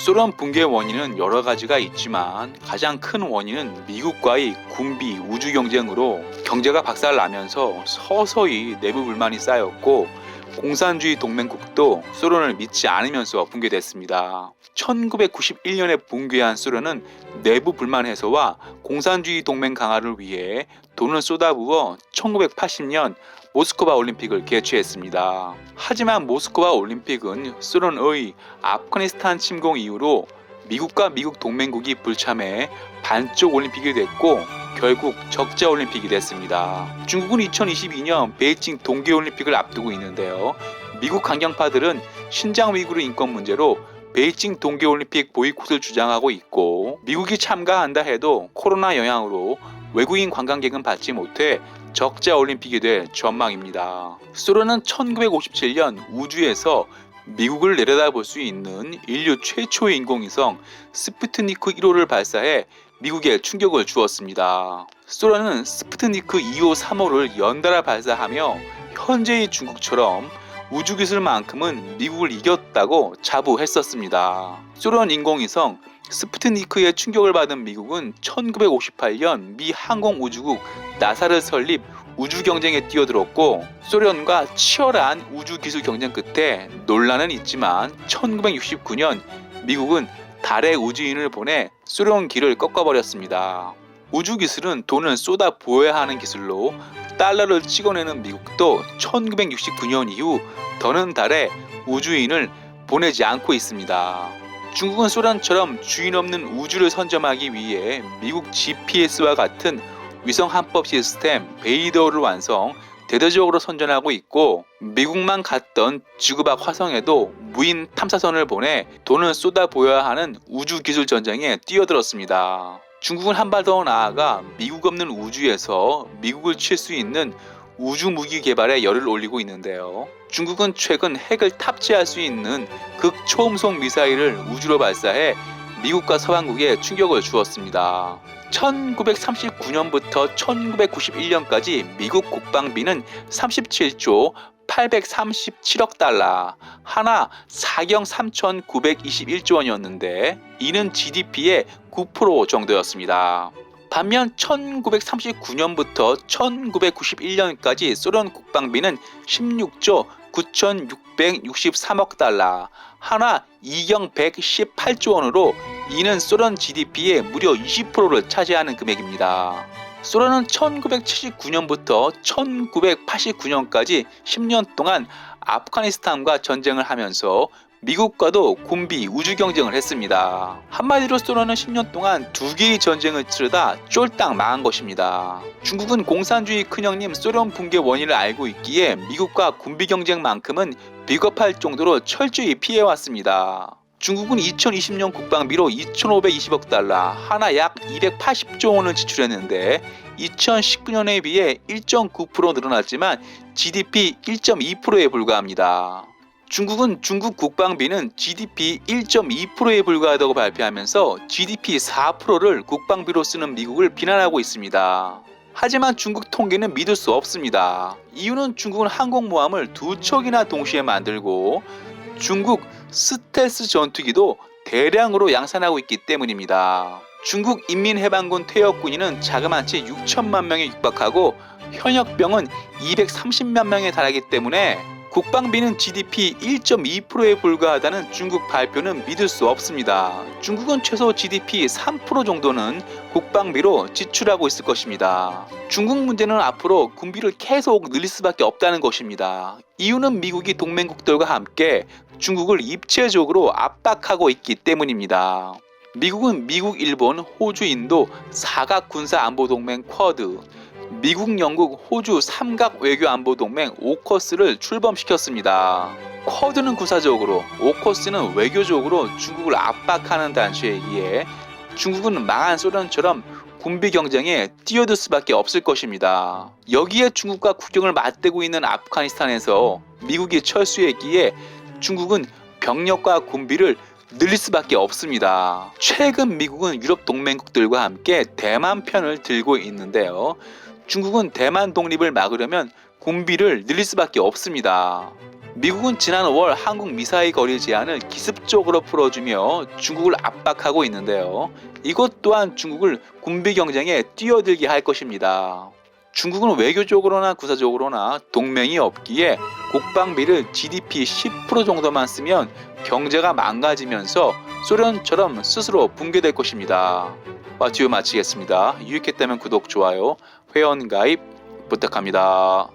소련 붕괴 원인은 여러 가지가 있지만 가장 큰 원인은 미국과의 군비 우주 경쟁으로 경제가 박살나면서 서서히 내부 불만이 쌓였고 공산주의 동맹국도 소련을 믿지 않으면서 붕괴됐습니다. 1991년에 붕괴한 소련은 내부 불만 해소와 공산주의 동맹 강화를 위해 돈을 쏟아부어 1980년 모스크바 올림픽을 개최했습니다. 하지만 모스크바 올림픽은 소련의 아프가니스탄 침공 이후로 미국과 미국 동맹국이 불참해 반쪽 올림픽이 됐고 결국 적자 올림픽이 됐습니다. 중국은 2022년 베이징 동계올림픽을 앞두고 있는데요. 미국 강경파들은 신장 위구르 인권 문제로 베이징 동계올림픽 보이콧을 주장하고 있고 미국이 참가한다 해도 코로나 영향으로 외국인 관광객은 받지 못해 적자 올림픽이 될 전망입니다. 소련은 1957년 우주에서 미국을 내려다볼 수 있는 인류 최초의 인공위성 스푸트니크 1호를 발사해 미국에 충격을 주었습니다. 소련은 스푸트니크 2호, 3호를 연달아 발사하며 현재의 중국처럼 우주기술만큼은 미국을 이겼다고 자부했었습니다. 소련 인공위성 스푸트니크의 충격을 받은 미국은 1958년 미 항공우주국 나사를 설립 우주 경쟁에 뛰어들었고 소련과 치열한 우주 기술 경쟁 끝에 논란은 있지만 1969년 미국은 달에 우주인을 보내 소련 길을 꺾어버렸습니다. 우주 기술은 돈을 쏟아 부어야 하는 기술로 달러를 찍어내는 미국도 1969년 이후 더는 달에 우주인을 보내지 않고 있습니다. 중국은 소련처럼 주인 없는 우주를 선점하기 위해 미국 GPS와 같은 위성 함법 시스템 베이더를 완성, 대대적으로 선전하고 있고 미국만 갔던 지구 밖 화성에도 무인 탐사선을 보내 돈을 쏟아부어야 하는 우주기술 전쟁에 뛰어들었습니다. 중국은 한 발 더 나아가 미국 없는 우주에서 미국을 칠 수 있는 우주 무기 개발에 열을 올리고 있는데요. 중국은 최근 핵을 탑재할 수 있는 극초음속 미사일을 우주로 발사해 미국과 서방국에 충격을 주었습니다. 1939년부터 1991년까지 미국 국방비는 37조 837억 달러, 하나 4경 3,921조 원이었는데 이는 GDP의 9% 정도였습니다. 반면 1939년부터 1991년까지 소련 국방비는 16조 9,663억 달러, 하나 2경 118조 원으로 이는 소련 GDP의 무려 20%를 차지하는 금액입니다. 소련은 1979년부터 1989년까지 10년 동안 아프가니스탄과 전쟁을 하면서 미국과도 군비 우주 경쟁을 했습니다. 한마디로 소련은 10년 동안 두 개의 전쟁을 치르다 쫄딱 망한 것입니다. 중국은 공산주의 큰형님 소련 붕괴 원인을 알고 있기에 미국과 군비 경쟁만큼은 비겁할 정도로 철저히 피해왔습니다. 중국은 2020년 국방비로 2,520억 달러, 하나 약 280조 원을 지출했는데 2019년에 비해 1.9% 늘어났지만 GDP 1.2%에 불과합니다. 중국은 중국 국방비는 GDP 1.2%에 불과하다고 발표하면서 GDP 4%를 국방비로 쓰는 미국을 비난하고 있습니다. 하지만 중국 통계는 믿을 수 없습니다. 이유는 중국은 항공모함을 2척이나 동시에 만들고 중국 스텔스 전투기도 대량으로 양산하고 있기 때문입니다. 중국 인민해방군 퇴역군인은 자그마치 6천만 명에 육박하고 현역병은 230만 명에 달하기 때문에 국방비는 GDP 1.2%에 불과하다는 중국 발표는 믿을 수 없습니다. 중국은 최소 GDP 3% 정도는 국방비로 지출하고 있을 것입니다. 중국 문제는 앞으로 군비를 계속 늘릴 수밖에 없다는 것입니다. 이유는 미국이 동맹국들과 함께 중국을 입체적으로 압박하고 있기 때문입니다. 미국은 미국, 일본, 호주, 인도 사각 군사안보동맹 쿼드, 미국, 영국, 호주 삼각 외교안보동맹 오커스를 출범시켰습니다. 쿼드는 군사적으로, 오커스는 외교적으로 중국을 압박하는 단체이기에 중국은 망한 소련처럼 군비 경쟁에 뛰어들 수밖에 없을 것입니다. 여기에 중국과 국경을 맞대고 있는 아프가니스탄에서 미국이 철수했기에 중국은 병력과 군비를 늘릴 수밖에 없습니다. 최근 미국은 유럽 동맹국들과 함께 대만 편을 들고 있는데요. 중국은 대만 독립을 막으려면 군비를 늘릴 수밖에 없습니다. 미국은 지난 5월 한국 미사일 거리 제한을 기습적으로 풀어주며 중국을 압박하고 있는데요. 이것 또한 중국을 군비 경쟁에 뛰어들게 할 것입니다. 중국은 외교적으로나 군사적으로나 동맹이 없기에 국방비를 GDP 10% 정도만 쓰면 경제가 망가지면서 소련처럼 스스로 붕괴될 것입니다. 마치고 마치겠습니다. 유익했다면 구독, 좋아요, 회원 가입 부탁합니다.